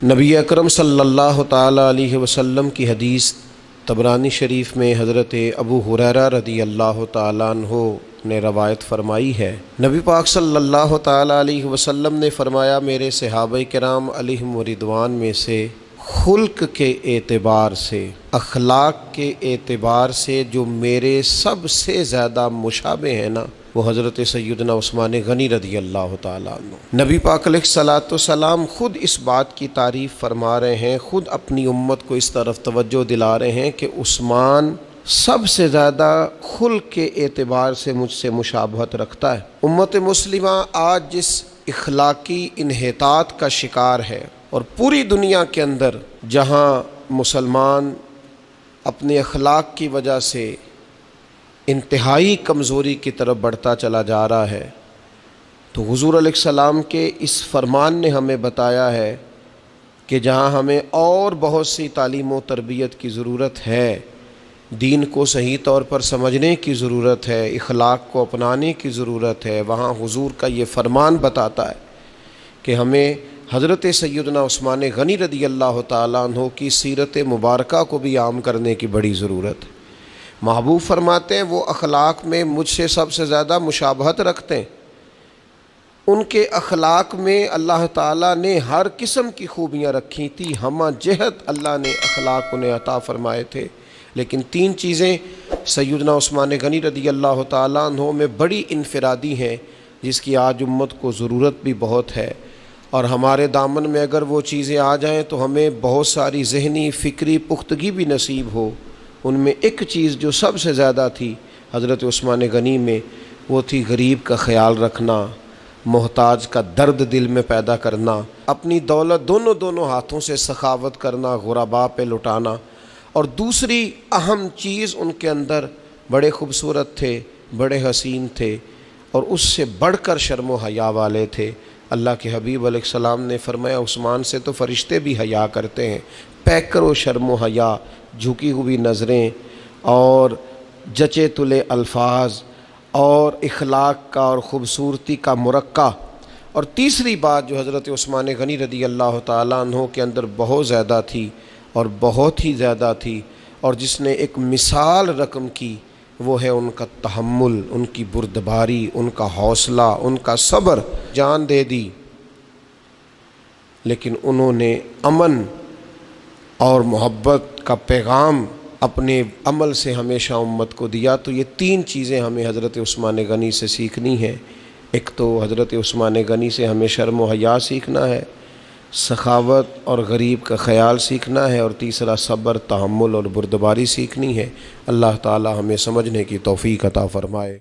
نبی اکرم صلی اللہ تعالیٰ علیہ وسلم کی حدیث طبرانی شریف میں حضرت ابو ہریرہ رضی اللہ تعالیٰ عنہ نے روایت فرمائی ہے۔ نبی پاک صلی اللہ تعالیٰ علیہ وسلم نے فرمایا، میرے صحابہ کرام علیہم رضوان میں سے خلق کے اعتبار سے، اخلاق کے اعتبار سے جو میرے سب سے زیادہ مشابہ ہیں نا، وہ حضرت سیدنا عثمان غنی رضی اللہ تعالیٰ عنہ۔ نبی پاک علیہ الصلاۃ والسلام خود اس بات کی تعریف فرما رہے ہیں، خود اپنی امت کو اس طرف توجہ دلا رہے ہیں کہ عثمان سب سے زیادہ خلق کے اعتبار سے مجھ سے مشابہت رکھتا ہے۔ امت مسلمہ آج جس اخلاقی انحطاط کا شکار ہے، اور پوری دنیا کے اندر جہاں مسلمان اپنے اخلاق کی وجہ سے انتہائی کمزوری کی طرف بڑھتا چلا جا رہا ہے، تو حضور علیہ السلام کے اس فرمان نے ہمیں بتایا ہے کہ جہاں ہمیں اور بہت سی تعلیم و تربیت کی ضرورت ہے، دین کو صحیح طور پر سمجھنے کی ضرورت ہے، اخلاق کو اپنانے کی ضرورت ہے، وہاں حضور کا یہ فرمان بتاتا ہے کہ ہمیں حضرت سیدنا عثمان غنی رضی اللہ تعالیٰ عنہ کی سیرت مبارکہ کو بھی عام کرنے کی بڑی ضرورت ہے۔ محبوب فرماتے ہیں وہ اخلاق میں مجھ سے سب سے زیادہ مشابہت رکھتے ہیں، ان کے اخلاق میں اللہ تعالیٰ نے ہر قسم کی خوبیاں رکھی تھی، ہمہ جہت اللہ نے اخلاق انہیں عطا فرمائے تھے، لیکن تین چیزیں سیدنا عثمان غنی رضی اللہ تعالیٰ عنہ میں بڑی انفرادی ہیں، جس کی آج امت کو ضرورت بھی بہت ہے، اور ہمارے دامن میں اگر وہ چیزیں آ جائیں تو ہمیں بہت ساری ذہنی فکری پختگی بھی نصیب ہو۔ ان میں ایک چیز جو سب سے زیادہ تھی حضرت عثمان غنی میں، وہ تھی غریب کا خیال رکھنا، محتاج کا درد دل میں پیدا کرنا، اپنی دولت دونوں ہاتھوں سے سخاوت کرنا، غرباء پہ لٹانا، اور دوسری اہم چیز ان کے اندر بڑے خوبصورت تھے، بڑے حسین تھے، اور اس سے بڑھ کر شرم و حیا والے تھے۔ اللہ کے حبیب علیہ السلام نے فرمایا عثمان سے تو فرشتے بھی حیا کرتے ہیں۔ پیکر و شرم و حیا، جھکی ہوئی نظریں اور جچے تلے الفاظ اور اخلاق کا اور خوبصورتی کا مرقع۔ اور تیسری بات جو حضرت عثمان غنی رضی اللہ تعالیٰ عنہ کے اندر بہت زیادہ تھی اور بہت ہی زیادہ تھی، اور جس نے ایک مثال رقم کی، وہ ہے ان کا تحمل، ان کی بردباری، ان کا حوصلہ، ان کا صبر۔ جان دے دی، لیکن انہوں نے امن اور محبت کا پیغام اپنے عمل سے ہمیشہ امت کو دیا۔ تو یہ تین چیزیں ہمیں حضرت عثمان غنی سے سیکھنی ہیں۔ ایک تو حضرت عثمان غنی سے ہمیں شرم و حیا سیکھنا ہے، سخاوت اور غریب کا خیال سیکھنا ہے، اور تیسرا صبر، تحمل اور بردباری سیکھنی ہے۔ اللہ تعالی ہمیں سمجھنے کی توفیق عطا فرمائے۔